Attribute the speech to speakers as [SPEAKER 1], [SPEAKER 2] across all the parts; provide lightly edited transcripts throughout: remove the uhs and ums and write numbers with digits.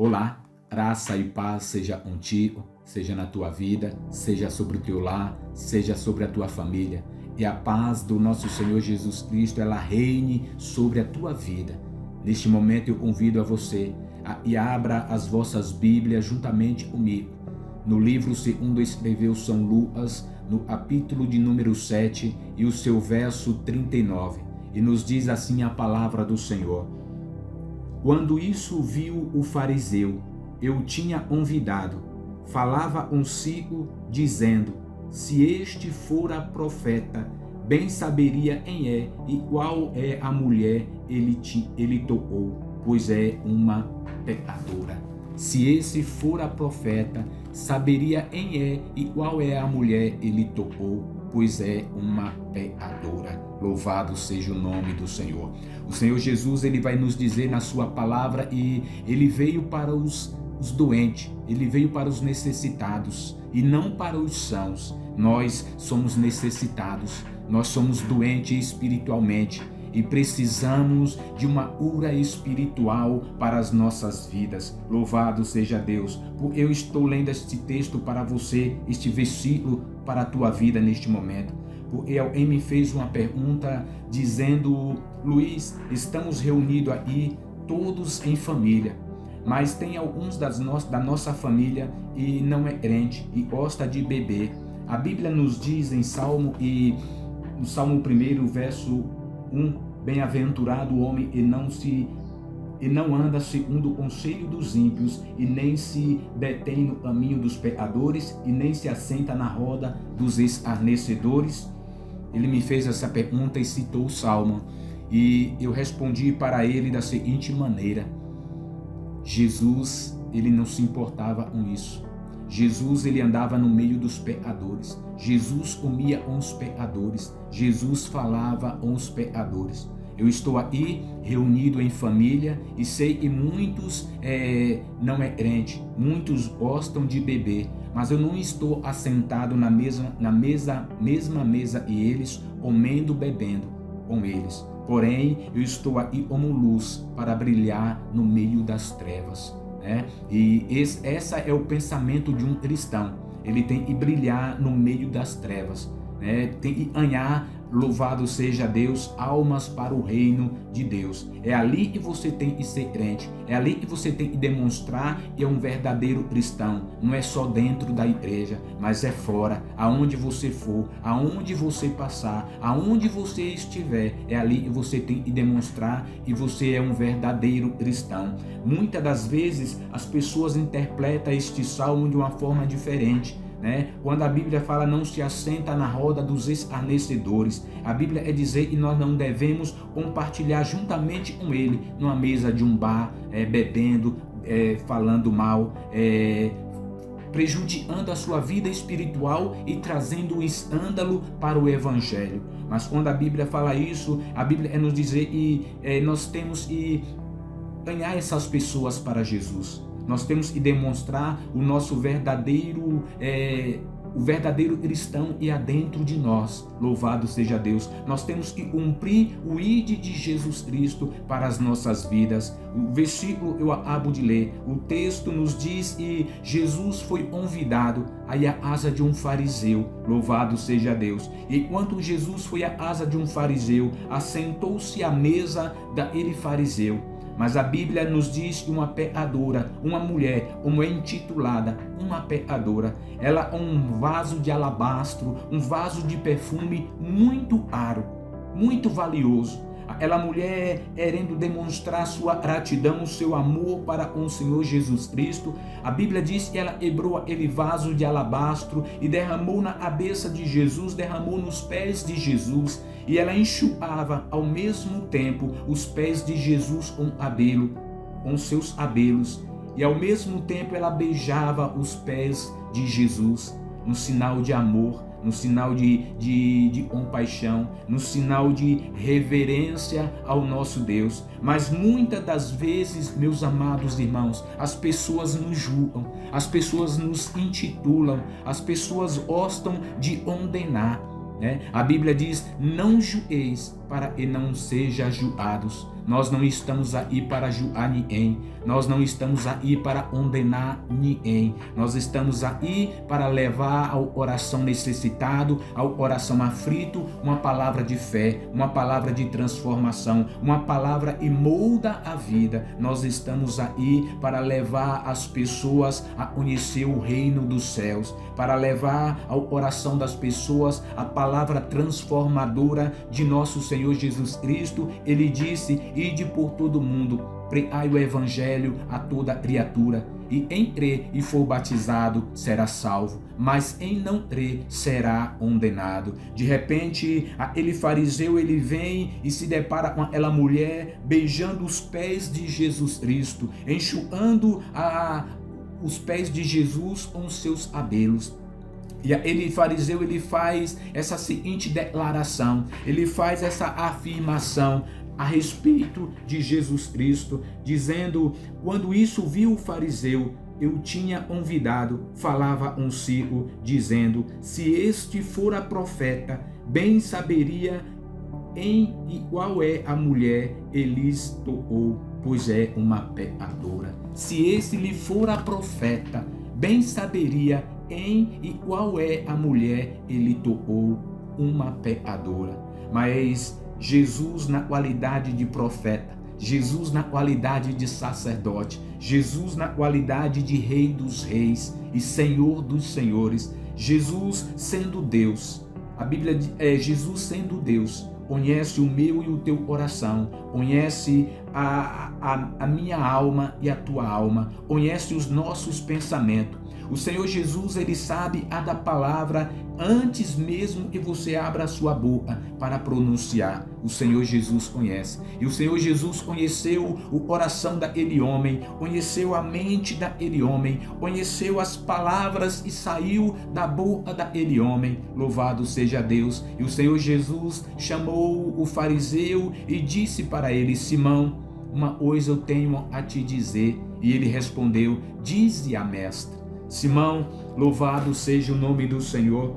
[SPEAKER 1] Olá, graça e paz seja contigo, seja na tua vida, seja sobre o teu lar, seja sobre a tua família. E a paz do nosso Senhor Jesus Cristo, ela reine sobre a tua vida. Neste momento eu convido a você e abra as vossas Bíblias juntamente comigo. No livro segundo escreveu São Lucas, no capítulo de número 7 e o seu verso 39. E nos diz assim a palavra do Senhor. Quando isso viu o fariseu, eu tinha convidado, falava consigo, dizendo, se este fora profeta, bem saberia quem é e qual é a mulher ele tocou, pois é uma pecadora. Se esse fora profeta, saberia quem é e qual é a mulher ele tocou, pois é uma pecadora. Louvado seja o nome do Senhor. O Senhor Jesus, ele vai nos dizer na sua palavra e ele veio para os doentes, ele veio para os necessitados e não para os sãos. Nós somos necessitados, nós somos doentes espiritualmente e precisamos de uma cura espiritual para as nossas vidas. Louvado seja Deus. Eu estou lendo este texto para você, este versículo para a tua vida neste momento. Porque alguém me fez uma pergunta dizendo, Luiz, estamos reunidos aí todos em família, mas tem alguns da nossa família e não é crente e gosta de beber. A Bíblia nos diz em Salmo, no Salmo 1, verso 1, bem-aventurado o homem e não anda segundo o conselho dos ímpios, e nem se detém no caminho dos pecadores, e nem se assenta na roda dos escarnecedores. Ele me fez essa pergunta e citou o Salmo, e eu respondi para ele da seguinte maneira: Jesus, ele não se importava com isso. Jesus, ele andava no meio dos pecadores. Jesus comia com os pecadores. Jesus falava com os pecadores. Eu estou aqui reunido em família e sei que muitos não é crente, muitos gostam de beber, mas eu não estou assentado na mesma mesa e eles, comendo, bebendo com eles. Porém, eu estou aqui como luz para brilhar no meio das trevas. E esse é o pensamento de um cristão. Ele tem que brilhar no meio das trevas, tem que ganhar, louvado seja Deus, almas para o reino de Deus. É ali que você tem que ser crente, é ali que você tem que demonstrar que é um verdadeiro cristão. Não é só dentro da igreja, mas é fora, aonde você for, aonde você passar, aonde você estiver, é ali que você tem que demonstrar que você é um verdadeiro cristão. Muitas das vezes as pessoas interpretam este salmo de uma forma diferente. Quando a Bíblia fala não se assenta na roda dos escarnecedores, a Bíblia é dizer que nós não devemos compartilhar juntamente com ele numa mesa de um bar, bebendo, falando mal, prejudicando a sua vida espiritual e trazendo um escândalo para o Evangelho. Mas quando a Bíblia fala isso, a Bíblia é nos dizer que nós temos que ganhar essas pessoas para Jesus. Nós temos que demonstrar o nosso verdadeiro cristão e há dentro de nós. Louvado seja Deus. Nós temos que cumprir o ID de Jesus Cristo para as nossas vidas. O versículo eu acabo de ler. O texto nos diz que Jesus foi convidado aí à casa de um fariseu. Louvado seja Deus. E enquanto Jesus foi à casa de um fariseu, assentou-se à mesa daquele fariseu. Mas a Bíblia nos diz que uma pecadora, uma mulher, como é intitulada, uma pecadora, ela um vaso de alabastro, um vaso de perfume muito caro, muito valioso. Aquela mulher, querendo demonstrar sua gratidão, seu amor para com o Senhor Jesus Cristo, a Bíblia diz que ela quebrou aquele vaso de alabastro e derramou na cabeça de Jesus, derramou nos pés de Jesus, e ela enxugava ao mesmo tempo os pés de Jesus com seus cabelos, e ao mesmo tempo ela beijava os pés de Jesus, no sinal de amor, no sinal de compaixão, no sinal de reverência ao nosso Deus. Mas muitas das vezes, meus amados irmãos, as pessoas nos julgam, as pessoas nos intitulam, as pessoas gostam de condenar. A Bíblia diz, não julgueis para que não sejam julgados. Nós não estamos aí para julgar ninguém. Nós não estamos aí para condenar ninguém. Nós estamos aí para levar ao coração necessitado, ao coração aflito, uma palavra de fé, uma palavra de transformação, uma palavra que molda a vida. Nós estamos aí para levar as pessoas a conhecer o reino dos céus, para levar ao coração das pessoas a palavra transformadora de nosso Senhor Jesus Cristo. Ele disse: ide por todo mundo, pregai o evangelho a toda criatura, e em crer e for batizado será salvo, mas em não crer será condenado. De repente, aquele fariseu, ele vem e se depara com aquela mulher beijando os pés de Jesus Cristo, enxugando os pés de Jesus com os seus cabelos. E ele, fariseu, ele faz essa seguinte declaração, ele faz essa afirmação a respeito de Jesus Cristo, dizendo: quando isso viu o fariseu, eu tinha convidado, falava consigo, dizendo: se este fora profeta, bem saberia em qual é a mulher Elis tocou, pois é uma pecadora. Se este lhe fora profeta, bem saberia em qual é a mulher ele tocou, uma pecadora. Mas Jesus, na qualidade de profeta, Jesus na qualidade de sacerdote, Jesus na qualidade de Rei dos Reis e Senhor dos Senhores, Jesus sendo Deus, a Bíblia diz, Jesus sendo Deus, conhece o meu e o teu coração, conhece a minha alma e a tua alma, conhece os nossos pensamentos. O Senhor Jesus, ele sabe a da palavra antes mesmo que você abra a sua boca para pronunciar. O Senhor Jesus conhece. E o Senhor Jesus conheceu o coração daquele homem, conheceu a mente daquele homem, conheceu as palavras e saiu da boca daquele homem. Louvado seja Deus. E o Senhor Jesus chamou o fariseu e disse para ele: Simão, uma coisa eu tenho a te dizer. E ele respondeu: dize a mestra. Simão, louvado seja o nome do Senhor.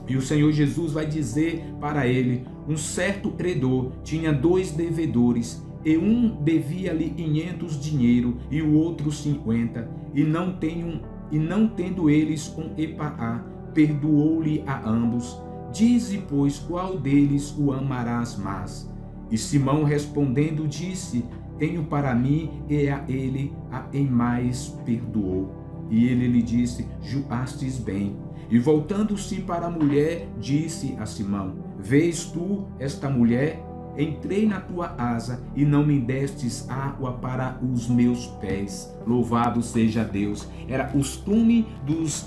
[SPEAKER 1] E o Senhor Jesus vai dizer para ele: um certo credor tinha 2 devedores, e um devia-lhe 500 dinheiro e o outro 50, e não tendo eles com que pagar, perdoou-lhe a ambos. Dize, pois, qual deles o amarás mais? E Simão respondendo disse: tenho para mim e a ele a quem mais perdoou. E ele lhe disse: julgastes bem. E voltando-se para a mulher, disse a Simão: vês tu esta mulher? Entrei na tua casa e não me destes água para os meus pés. Louvado seja Deus. Era costume dos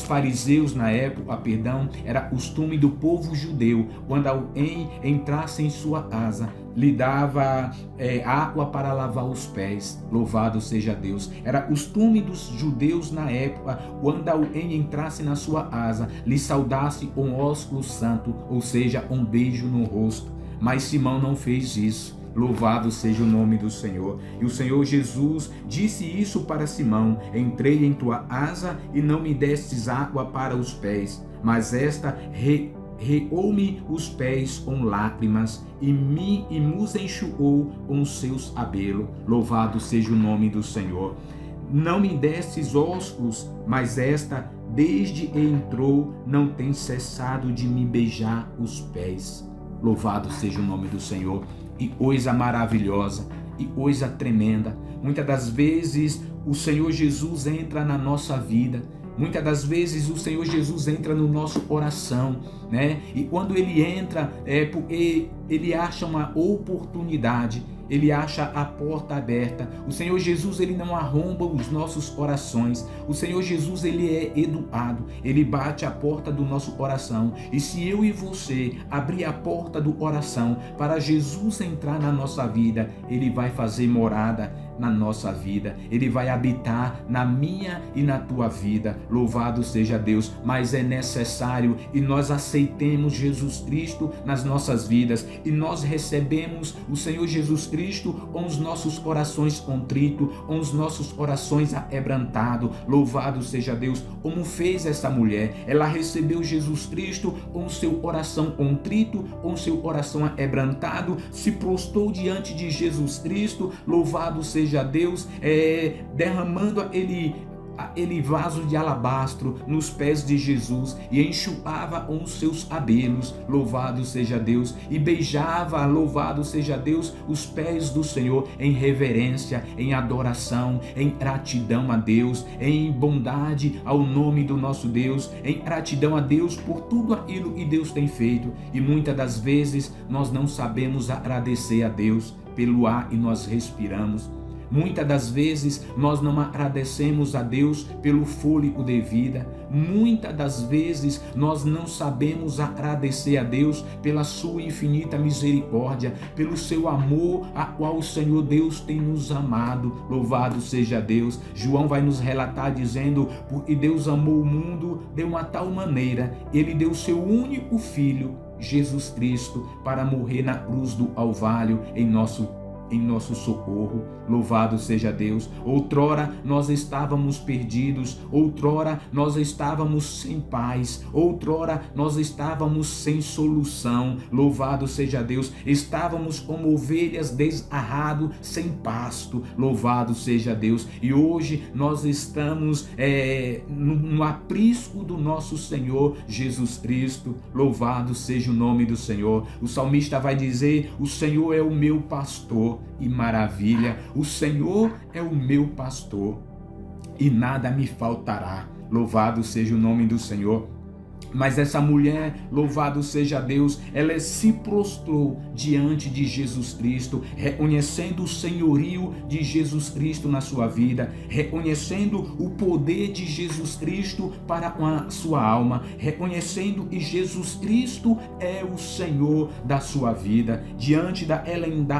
[SPEAKER 1] fariseus na época, era costume do povo judeu, quando alguém entrasse em sua casa, lhe dava água para lavar os pés. Louvado seja Deus. Era costume dos judeus na época, quando alguém entrasse na sua casa, lhe saudasse com ósculo santo, ou seja, um beijo no rosto. Mas Simão não fez isso. Louvado seja o nome do Senhor. E o Senhor Jesus disse isso para Simão: entrei em tua casa e não me destes água para os pés, mas esta regou-me os pés com lágrimas e nos enxugou com os seus cabelos. Louvado seja o nome do Senhor. Não me destes ósculos, mas esta, desde que entrou, não tem cessado de me beijar os pés. Louvado seja o nome do Senhor. E coisa maravilhosa, e coisa tremenda. Muitas das vezes o Senhor Jesus entra na nossa vida. Muitas das vezes o Senhor Jesus entra no nosso coração, né? E quando ele entra, porque ele acha uma oportunidade, ele acha a porta aberta. O Senhor Jesus, ele não arromba os nossos corações. O Senhor Jesus, ele é educado, ele bate a porta do nosso coração. E se eu e você abrir a porta do coração para Jesus entrar na nossa vida, ele vai fazer morada na nossa vida, Ele vai habitar na minha e na tua vida. Louvado seja Deus. Mas é necessário e nós aceitemos Jesus Cristo nas nossas vidas, e nós recebemos o Senhor Jesus Cristo com os nossos corações contritos, com os nossos corações aquebrantados. Louvado seja Deus. Como fez essa mulher, ela recebeu Jesus Cristo com o seu coração contrito, com o seu coração aquebrantado, se prostrou diante de Jesus Cristo. Louvado seja Deus, derramando aquele vaso de alabastro nos pés de Jesus e enxugava com os seus cabelos. Louvado seja Deus. E beijava, louvado seja Deus, os pés do Senhor em reverência, em adoração, em gratidão a Deus, em bondade ao nome do nosso Deus, em gratidão a Deus por tudo aquilo que Deus tem feito. E muitas das vezes nós não sabemos agradecer a Deus pelo ar que nós respiramos. Muitas das vezes nós não agradecemos a Deus pelo fôlego de vida. Muitas das vezes nós não sabemos agradecer a Deus pela sua infinita misericórdia, pelo seu amor a qual o Senhor Deus tem nos amado. Louvado seja Deus. João vai nos relatar dizendo: porque Deus amou o mundo de uma tal maneira, Ele deu seu único Filho, Jesus Cristo, para morrer na cruz do Calvário em nosso socorro. Louvado seja Deus. Outrora nós estávamos perdidos, outrora nós estávamos sem paz, outrora nós estávamos sem solução. Louvado seja Deus. Estávamos como ovelhas desarradas, sem pasto. Louvado seja Deus. E hoje nós estamos no aprisco do nosso Senhor Jesus Cristo. Louvado seja o nome do Senhor. O salmista vai dizer: o Senhor é o meu pastor. E maravilha, o Senhor é o meu pastor e nada me faltará. Louvado seja o nome do Senhor. Mas essa mulher, louvado seja Deus, ela se prostrou diante de Jesus Cristo, reconhecendo o senhorio de Jesus Cristo na sua vida, reconhecendo o poder de Jesus Cristo para a sua alma, reconhecendo que Jesus Cristo é o Senhor da sua vida. Diante da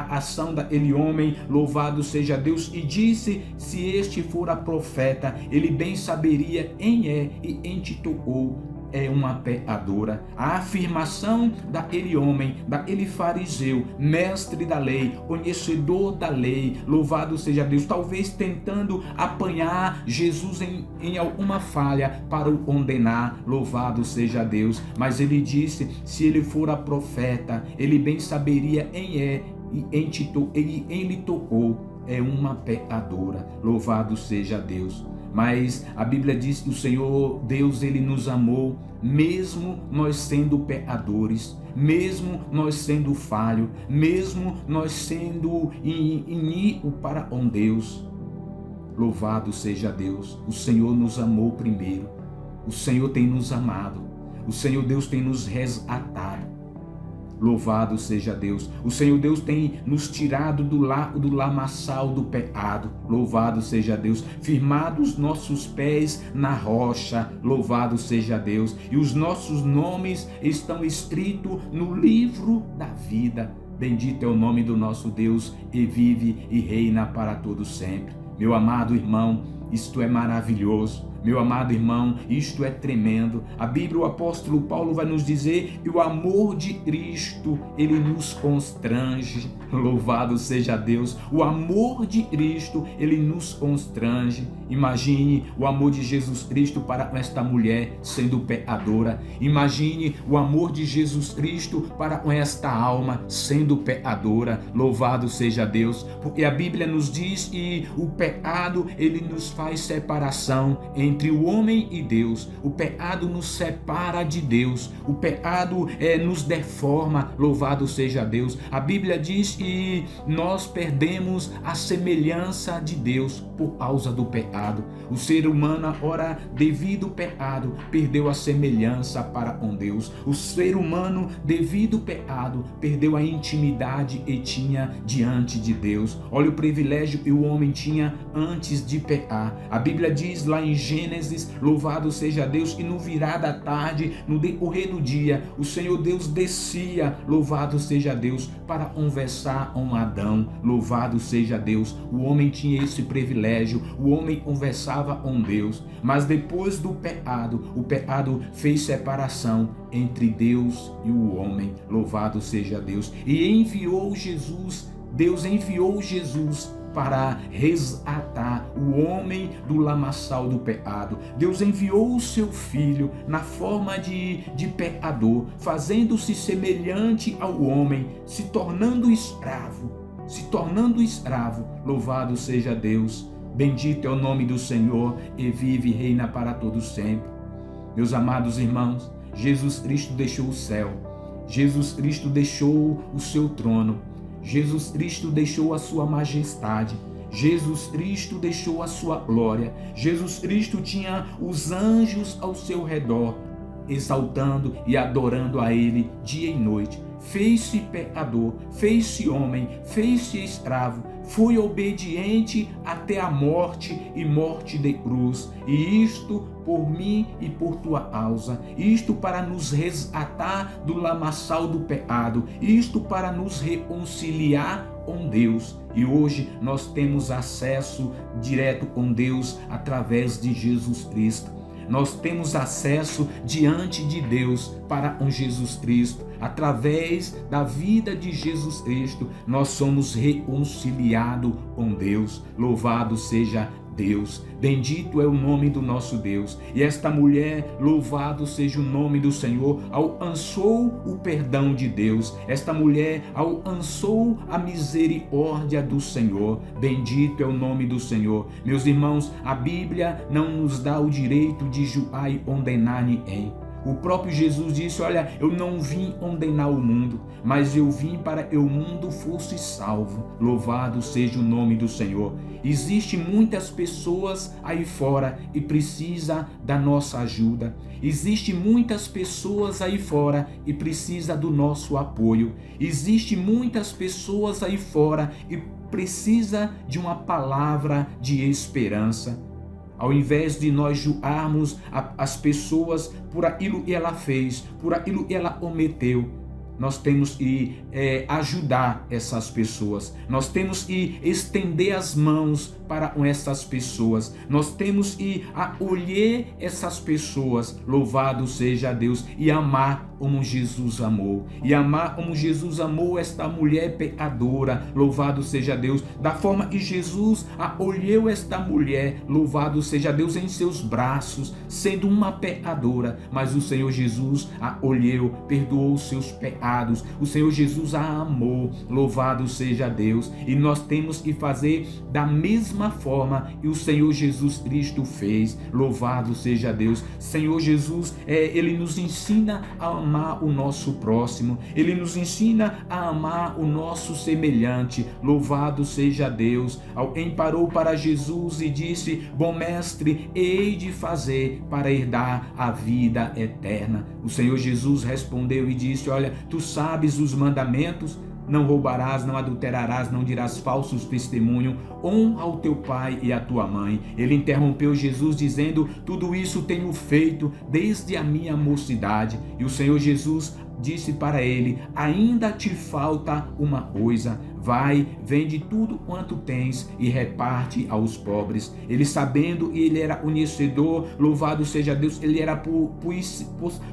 [SPEAKER 1] ação daquele homem, louvado seja Deus, e disse: se este fora profeta, ele bem saberia quem é e quem te tocou. É uma pecadora. A afirmação daquele homem, daquele fariseu, mestre da lei, conhecedor da lei, louvado seja Deus, talvez tentando apanhar Jesus em alguma falha para o condenar, louvado seja Deus. Mas ele disse: se ele fora profeta, ele bem saberia quem é e quem lhe tocou. É uma pecadora, louvado seja Deus. Mas a Bíblia diz que o Senhor Deus, Ele nos amou, mesmo nós sendo pecadores, mesmo nós sendo falhos, mesmo nós sendo iníquo para com Deus. Louvado seja Deus. O Senhor nos amou primeiro. O Senhor tem nos amado. O Senhor Deus tem nos resgatado. Louvado seja Deus. O Senhor Deus tem nos tirado do lamaçal do pecado. Louvado seja Deus. Firmado os nossos pés na rocha. Louvado seja Deus. E os nossos nomes estão escritos no livro da vida. Bendito é o nome do nosso Deus, e vive e reina para todo sempre. Meu amado irmão, isto é maravilhoso. Meu amado irmão, isto é tremendo. A Bíblia, o apóstolo Paulo vai nos dizer que o amor de Cristo, ele nos constrange. Louvado seja Deus. O amor de Cristo, ele nos constrange. Imagine o amor de Jesus Cristo para esta mulher sendo pecadora. Imagine o amor de Jesus Cristo para esta alma sendo pecadora. Louvado seja Deus. Porque a Bíblia nos diz que o pecado, ele nos faz separação entre o homem e Deus. O pecado nos separa de Deus. O pecado nos deforma. Louvado seja Deus. A Bíblia diz que nós perdemos a semelhança de Deus por causa do pecado. O ser humano, ora, devido ao pecado, perdeu a semelhança para com Deus. O ser humano, devido ao pecado, perdeu a intimidade que tinha diante de Deus. Olha o privilégio que o homem tinha antes de pecar. A Bíblia diz lá em Gênesis Gênesis, louvado seja Deus, e no virar da tarde, no decorrer do dia, o Senhor Deus descia, louvado seja Deus, para conversar com Adão, louvado seja Deus. O homem tinha esse privilégio, o homem conversava com Deus, mas depois do pecado, o pecado fez separação entre Deus e o homem, louvado seja Deus, e enviou Jesus, Deus enviou Jesus para resgatar o homem do lamaçal do pecado. Deus enviou o seu filho na forma de pecador, fazendo-se semelhante ao homem, se tornando escravo, louvado seja Deus. Bendito é o nome do Senhor, e vive e reina para todo sempre. Meus amados irmãos, Jesus Cristo deixou o céu, Jesus Cristo deixou o seu trono, Jesus Cristo deixou a sua majestade, Jesus Cristo deixou a sua glória, Jesus Cristo tinha os anjos ao seu redor, exaltando e adorando a Ele dia e noite. Fez-se pecador, fez-se homem, fez-se escravo, foi obediente até a morte e morte de cruz, e isto por mim e por tua causa, isto para nos resgatar do lamaçal do pecado, isto para nos reconciliar com Deus. E hoje nós temos acesso direto com Deus através de Jesus Cristo. Nós temos acesso diante de Deus para com Jesus Cristo. Através da vida de Jesus Cristo, nós somos reconciliados com Deus. Louvado seja Deus. Bendito é o nome do nosso Deus. E esta mulher, louvado seja o nome do Senhor, alcançou o perdão de Deus. Esta mulher alcançou a misericórdia do Senhor. Bendito é o nome do Senhor. Meus irmãos, a Bíblia não nos dá o direito de julgar e condenar ninguém. O próprio Jesus disse: olha, eu não vim condenar o mundo, mas eu vim para que o mundo fosse salvo. Louvado seja o nome do Senhor. Existem muitas pessoas aí fora e precisa da nossa ajuda. Existem muitas pessoas aí fora e precisa do nosso apoio. Existem muitas pessoas aí fora e precisa de uma palavra de esperança. Ao invés de nós julgarmos as pessoas por aquilo que ela fez, por aquilo que ela cometeu, nós temos que ajudar essas pessoas. Nós temos que estender as mãos para essas pessoas. Nós temos que acolher essas pessoas. Louvado seja Deus. E amar como Jesus amou. E amar como Jesus amou esta mulher pecadora. Louvado seja Deus. Da forma que Jesus acolheu esta mulher. Louvado seja Deus, em seus braços, sendo uma pecadora. Mas o Senhor Jesus a acolheu, perdoou os seus pecados. O Senhor Jesus a amou. Louvado seja Deus. E nós temos que fazer da mesma forma que o Senhor Jesus Cristo fez. Louvado seja Deus. Senhor Jesus, Ele nos ensina a amar o nosso próximo. Ele nos ensina a amar o nosso semelhante. Louvado seja Deus. Alguém parou para Jesus e disse: bom mestre, hei de fazer para herdar a vida eterna? O Senhor Jesus respondeu e disse: olha, tu sabes os mandamentos: não roubarás, não adulterarás, não dirás falsos testemunho, honra ao teu pai e à tua mãe. Ele interrompeu Jesus dizendo: tudo isso tenho feito desde a minha mocidade. E o Senhor Jesus disse para ele: ainda te falta uma coisa. Vai, vende tudo quanto tens e reparte aos pobres. Ele, sabendo que ele era conhecedor, louvado seja Deus, ele era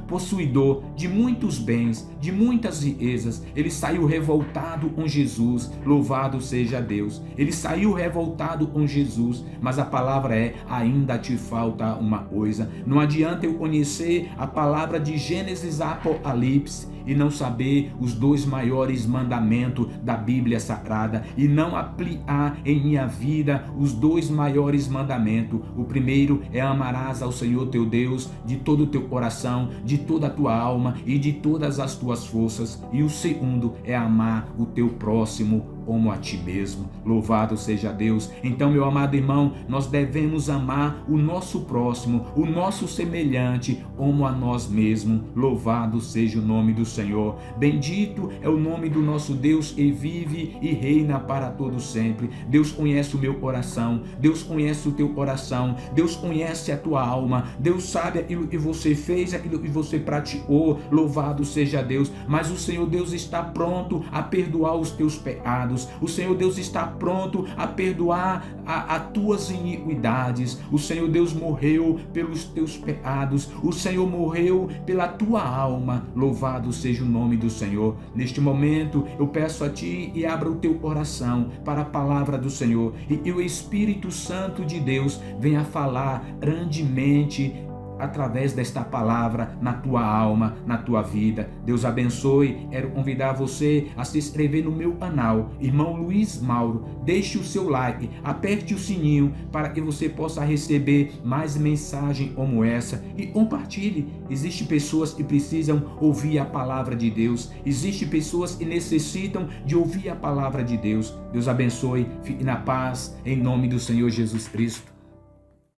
[SPEAKER 1] possuidor de muitos bens, de muitas riquezas. Ele saiu revoltado com Jesus. Louvado seja Deus. Ele saiu revoltado com Jesus, mas a palavra é: ainda te falta uma coisa. Não adianta eu conhecer a palavra de Gênesis a Apocalipse e não saber os dois maiores mandamentos da Bíblia Sagrada e não aplicar em minha vida os dois maiores mandamentos. O primeiro é: amarás ao Senhor teu Deus de todo o teu coração, de toda a tua alma e de todas as tuas forças. E o segundo é amar o teu próximo como a ti mesmo. Louvado seja Deus. Então, meu amado irmão, nós devemos amar o nosso próximo, o nosso semelhante, como a nós mesmos. Louvado seja o nome do Senhor. Bendito é o nome do nosso Deus e vive e reina para todo sempre. Deus conhece o meu coração, Deus conhece o teu coração, Deus conhece a tua alma, Deus sabe aquilo que você fez, aquilo que você praticou, louvado seja Deus. Mas o Senhor Deus está pronto a perdoar os teus pecados, o Senhor Deus está pronto a perdoar as tuas iniquidades. O Senhor Deus morreu pelos teus pecados, o Senhor morreu pela tua alma, louvado seja o nome do Senhor. Neste momento eu peço a ti e abra o teu coração para a palavra do Senhor e o Espírito Santo de Deus venha falar grandemente através desta palavra na tua alma, na tua vida. Deus abençoe. Quero convidar você a se inscrever no meu canal, irmão Luiz Mauro. Deixe o seu like, aperte o sininho para que você possa receber mais mensagem como essa e compartilhe. Existem pessoas que precisam ouvir a palavra de Deus. Existem pessoas que necessitam de ouvir a palavra de Deus. Deus abençoe. Fique na paz em nome do Senhor Jesus Cristo.